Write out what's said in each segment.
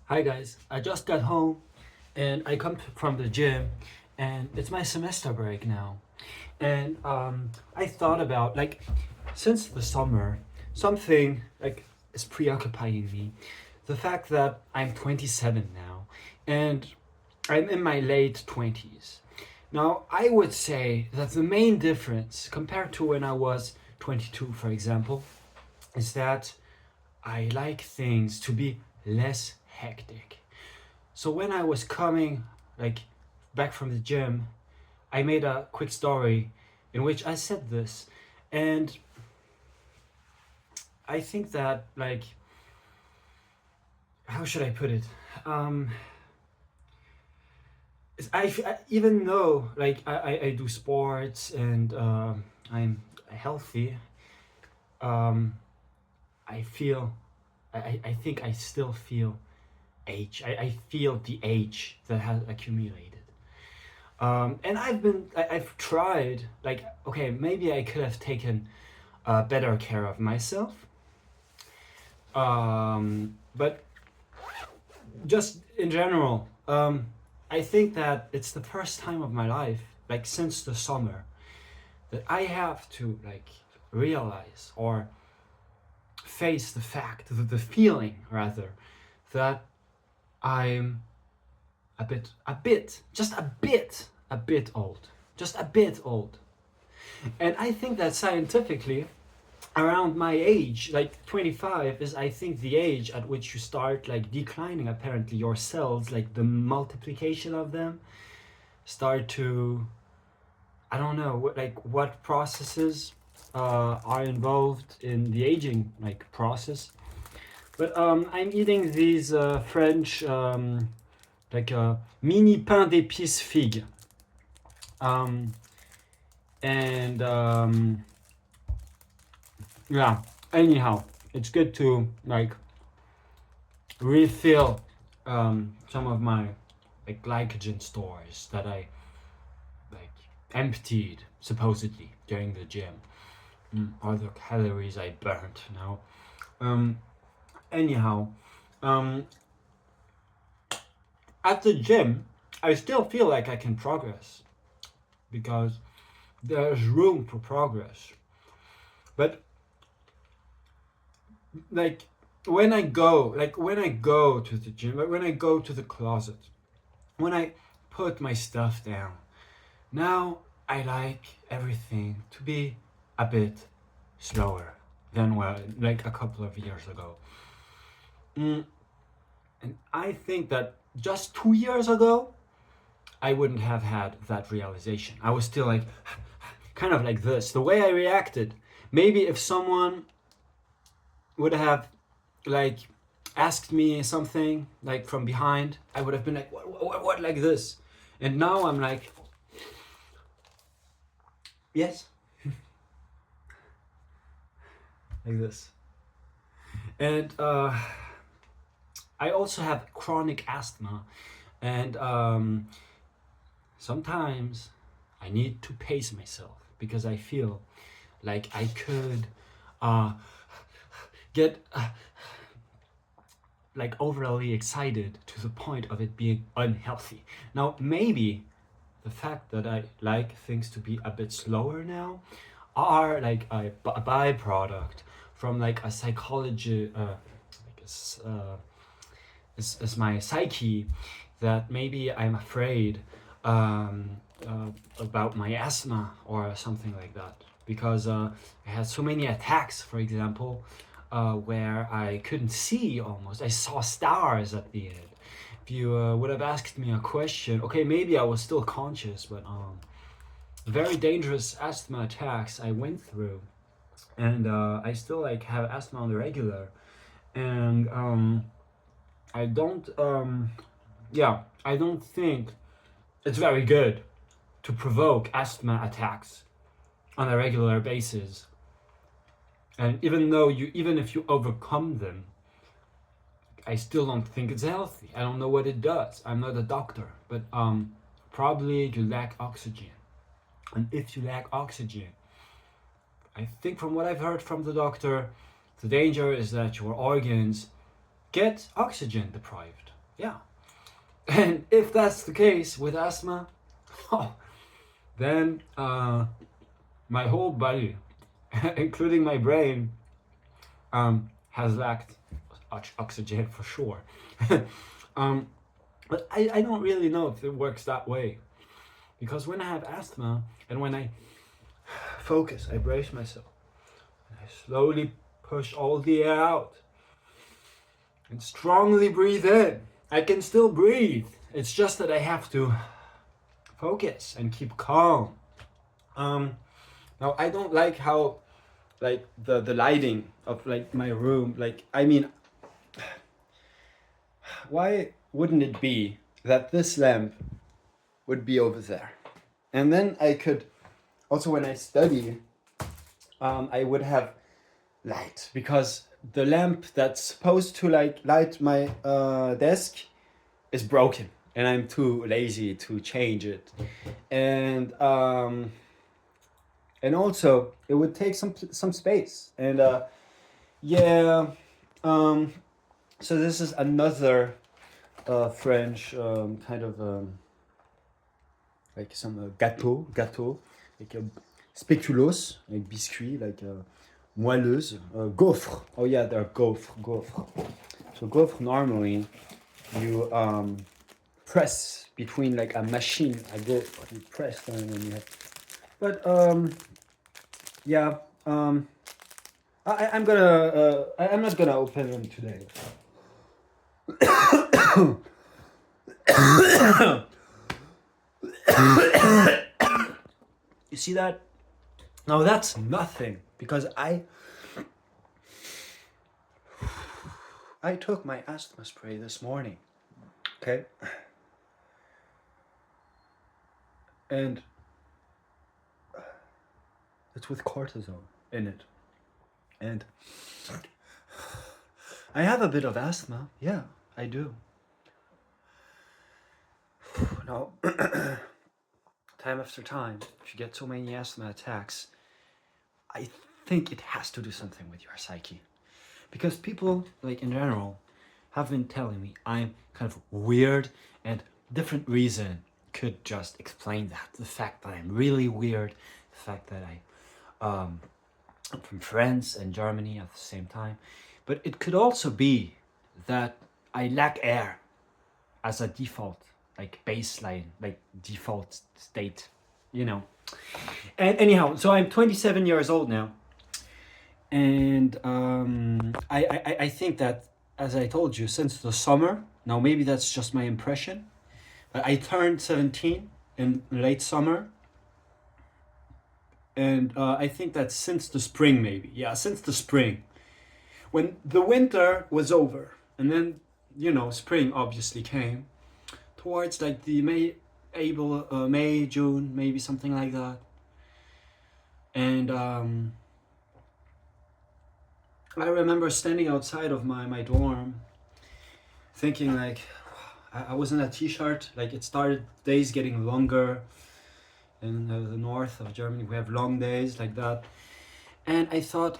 Hi guys, I just got home and I come from the gym and it's my semester break now. And I thought about since the summer, something is preoccupying me. The fact that I'm 27 now and I'm in my late 20s. Now, I would say that the main difference compared to when I was 22, for example, is that I like things to be less hectic. So when I was coming like back from the gym, I made a quick story in which I said this, and I think that how should I put it? Um, even though I do sports and I'm healthy, um, I feel I think I still feel age. I feel the age that has accumulated. And I've tried, okay, maybe I could have taken better care of myself. But just in general, I think that it's the first time of my life, like since the summer, that I have to realize or face the fact, the feeling rather, that I'm a bit old, just a bit old. And I think that scientifically, around my age, like 25, is I think the age at which you start declining. Apparently, your cells, like the multiplication of them, start to, I don't know, what processes are involved in the aging process. But I'm eating these French mini pain d'épices figue. Um, and yeah, anyhow, it's good to refill some of my glycogen stores that I like emptied supposedly during the gym. All the calories I burnt now. Um, anyhow, um, at the gym, I still feel like I can progress because there's room for progress. But like when I go to the gym, when I go to the closet, when I put my stuff down, now I like everything to be a bit slower than like a couple of years ago. Mm, and I think that just 2 years ago, I wouldn't have had that realization. I was still kind of like this. The way I reacted, maybe if someone would have like asked me something from behind, I would have been like, what, like this. And now I'm like, yes, like this. And I also have chronic asthma, and sometimes I need to pace myself because I feel like I could uh, get overly excited to the point of it being unhealthy. Now, maybe the fact that I like things to be a bit slower now are like a byproduct from a psychology, is my psyche, that maybe I'm afraid about my asthma or something like that. Because I had so many attacks, for example, where I couldn't see almost. I saw stars at the end. If you would have asked me a question, okay, maybe I was still conscious, but very dangerous asthma attacks I went through. And I still have asthma on the regular. And I don't yeah, I don't think it's very good to provoke asthma attacks on a regular basis. And even if you overcome them, I still don't think it's healthy. I don't know what it does. I'm not a doctor, but probably you lack oxygen. And if you lack oxygen, I think from what I've heard from the doctor, the danger is that your organs get oxygen deprived. Yeah. And if that's the case with asthma, then my whole body, including my brain, has lacked oxygen for sure. But I don't really know if it works that way. Because when I have asthma and when I focus, I brace myself, and I slowly push all the air out and strongly breathe in. I can still breathe. It's just that I have to focus and keep calm. Now I don't like how like the lighting of like my room, like I mean, why wouldn't it be that this lamp would be over there? And then I could also, when I study, I would have light, because the lamp that's supposed to like light my desk is broken and I'm too lazy to change it. And also it would take some space. And yeah, so this is another French kind of like some gâteau, like spéculoos, like biscuit, like moelleuse, gaufre. Oh yeah, they're gaufre. So gaufre, normally you press between like a machine, a gaufre, you press them and you have. But yeah, I'm not gonna open them today. You see that? Now that's nothing, because I took my asthma spray this morning, okay? And it's with cortisone in it. And I have a bit of asthma, yeah, I do. Now, time after time, if you get so many asthma attacks, I think it has to do something with your psyche. Because people, like in general, have been telling me I'm kind of weird, and different reason could just explain that. The fact that I'm really weird, the fact that I'm from France and Germany at the same time. But it could also be that I lack air as a default, like baseline, like default state, you know. And anyhow, so I'm 27 years old now. And I think that, as I told you, since the summer, now maybe that's just my impression, but I turned 17 in late summer. And I think that since the spring, maybe. Yeah, since the spring. When the winter was over, and then, you know, spring obviously came, towards like the May, June, maybe something like that. And I remember standing outside of my dorm, thinking like, I was in a t-shirt, like it started days getting longer. In the north of Germany, we have long days like that. And I thought,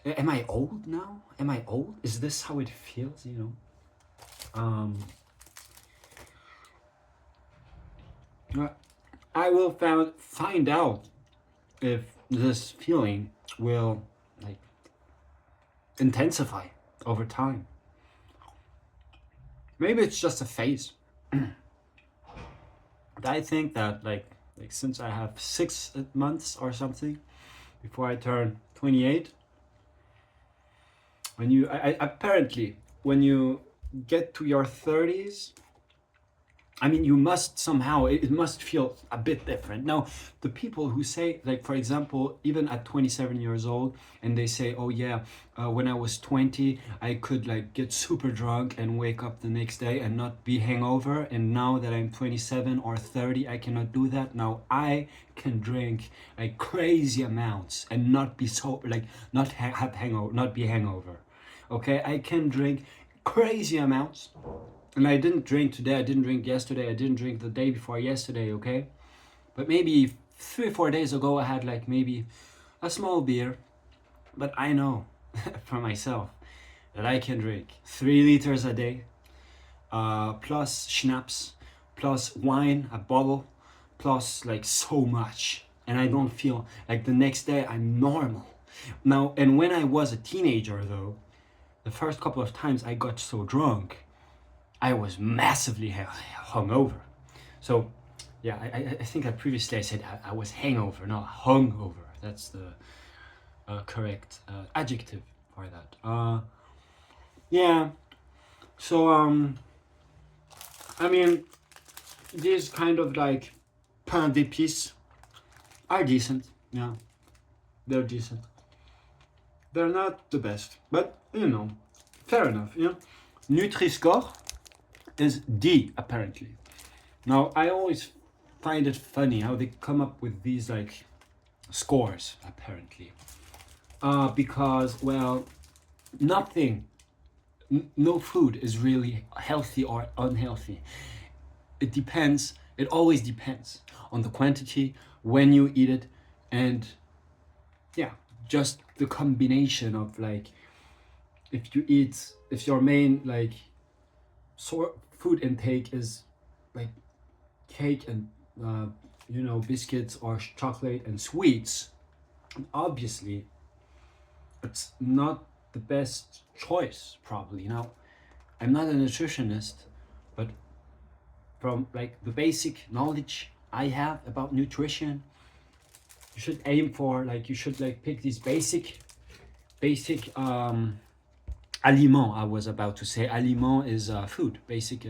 am I old now? Am I old? Is this how it feels, you know? I will find out if this feeling will like intensify over time. Maybe it's just a phase. But I think that like since I have 6 months or something before I turn 28, when you apparently when you get to your 30s, I mean, you must somehow, it must feel a bit different. Now, the people who say, like, for example, even at 27 years old, and they say, oh yeah, when I was 20, I could like get super drunk and wake up the next day and not be hangover. And now that I'm 27 or 30, I cannot do that. Now I can drink like crazy amounts and not be so, like, not have hangover, not be hangover. Okay, I can drink crazy amounts. And I didn't drink today, I didn't drink yesterday, I didn't drink the day before yesterday, okay? But maybe 3 or 4 days ago I had like maybe a small beer. But I know for myself that I can drink 3 liters a day, plus schnapps, plus wine, a bottle, plus like so much. And I don't feel like the next day I'm normal. Now, and when I was a teenager though, the first couple of times I got so drunk, I was massively hungover. So yeah, I think that previously I said I was hangover, not hungover. That's the correct adjective for that. Yeah. So I mean, these kind of like pain d'épices are decent. Yeah, they're decent. They're not the best, but you know, fair enough. You know, Nutri-Score is D apparently. Now I always find it funny how they come up with these like scores apparently, because well, nothing, no food is really healthy or unhealthy. It depends. It always depends on the quantity, when you eat it, and yeah, just the combination of like if your main like food intake is like cake and you know, biscuits or chocolate and sweets, obviously it's not the best choice probably. Now, I'm not a nutritionist, but from like the basic knowledge I have about nutrition, you should aim for like, you should like pick these basic aliment. I was about to say aliment is food, basic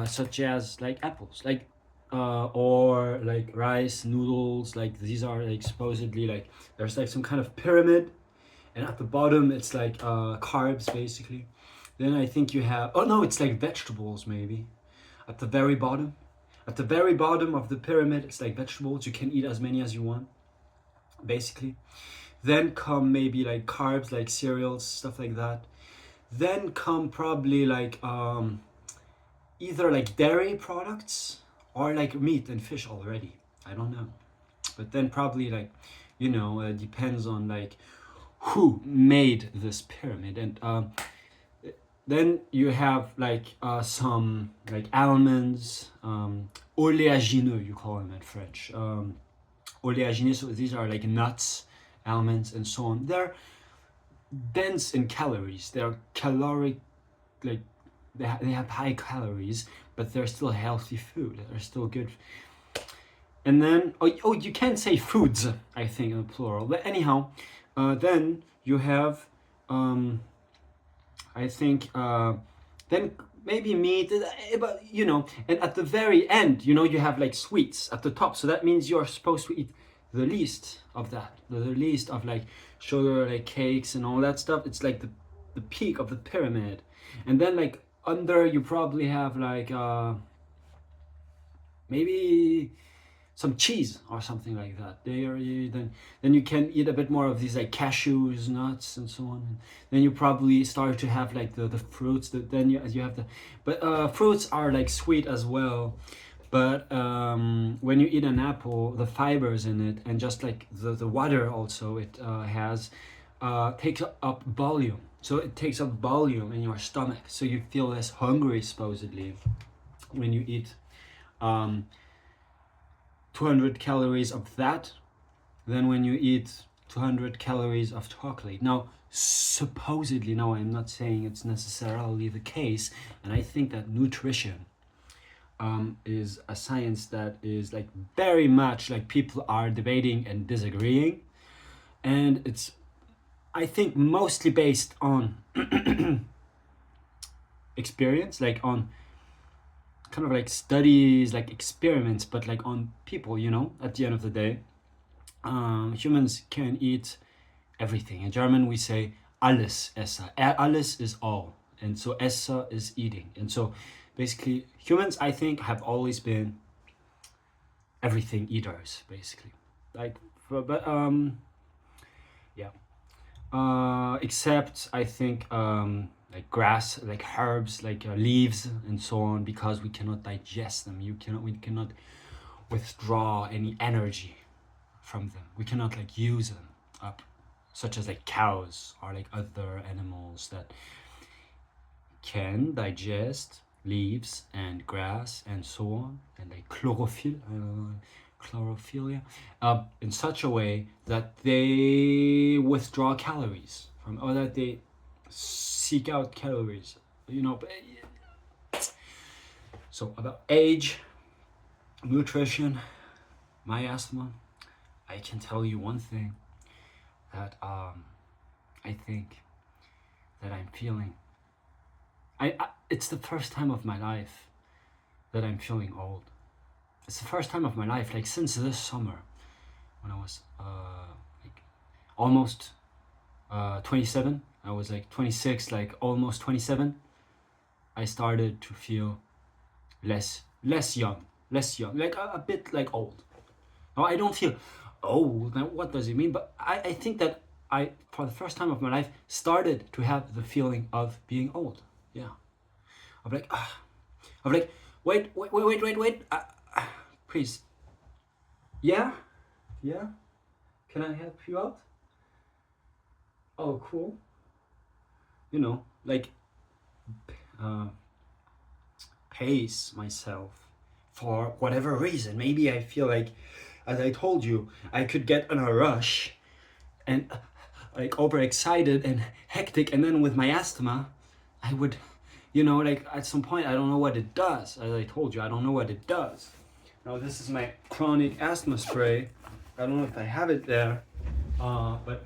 such as like apples, like or like rice noodles. Like these are like supposedly like there's like some kind of pyramid, and at the bottom it's like carbs basically. Then I think you have, oh no, it's like vegetables maybe at the very bottom. At the very bottom of the pyramid, it's like vegetables. You can eat as many as you want, basically. Then come maybe like carbs, like cereals, stuff like that. Then come probably like either like dairy products or like meat and fish already. I don't know. But then probably like, you know, depends on like who made this pyramid. And then you have like some like almonds, oléagineux, you call them in French. Oléagineux, so these are like nuts, almonds, and so on. They're dense in calories. They're caloric, like they have high calories, but they're still healthy food. They're still good. And then, oh, you can say foods, I think, in the plural. But anyhow, then you have, I think, then maybe meat, but you know, and at the very end, you know, you have like sweets at the top. So that means you're supposed to eat the least of that, the least of like sugar, like cakes and all that stuff. It's like the peak of the pyramid. And then like under, you probably have like maybe some cheese or something like that. Then you can eat a bit more of these like cashews, nuts, and so on. And then you probably start to have like the fruits. That then you have the, but fruits are like sweet as well. But when you eat an apple, the fibers in it and just like the water also it has takes up volume. So it takes up volume in your stomach. So you feel less hungry supposedly when you eat 200 calories of that than when you eat 200 calories of chocolate. Now, supposedly, no, I'm not saying it's necessarily the case, and I think that nutrition is a science that is like very much like people are debating and disagreeing, and it's, I think, mostly based on experience, like on kind of like studies, like experiments, but like on people, you know, at the end of the day. Humans can eat everything. In German, we say alles esse. Alles is all. And so esse is eating. And so basically, humans, I think, have always been everything eaters, basically. Like, but yeah. Except, I think, like grass, like herbs, like leaves and so on, because we cannot digest them. We cannot withdraw any energy from them. We cannot like use them up such as like cows or like other animals that can digest leaves and grass and so on, and like chlorophyll, chlorophyll, in such a way that they withdraw calories from, or that they seek out calories, you know. So about age, nutrition, my asthma, I can tell you one thing, that I think that I'm feeling. It's the first time of my life that I'm feeling old. It's the first time of my life, like since this summer, when I was like almost 27. I was like 26, like almost 27. I started to feel less young, like a bit like old. No, I don't feel old. Now, what does it mean? But I think that I, for the first time of my life, started to have the feeling of being old. Yeah, of like, of like, wait, please. Yeah, yeah. Can I help you out? Oh, cool. You know, like, uh, pace myself for whatever reason. Maybe I feel like, as I told you, I could get in a rush and like overexcited and hectic, and then with my asthma, I would, you know, like at some point, I don't know what it does. As I told you, I don't know what it does. Now, this is my chronic asthma spray. I don't know if I have it there, but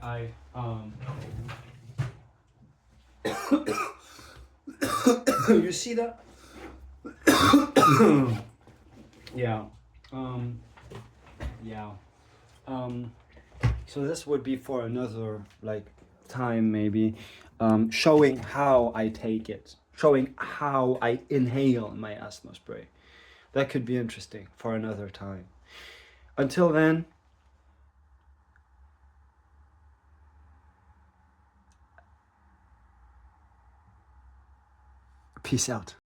you see that? Yeah. Um, yeah. Um, so this would be for another like time maybe, showing how I take it, showing how I inhale my asthma spray. That could be interesting for another time. Until then, peace out.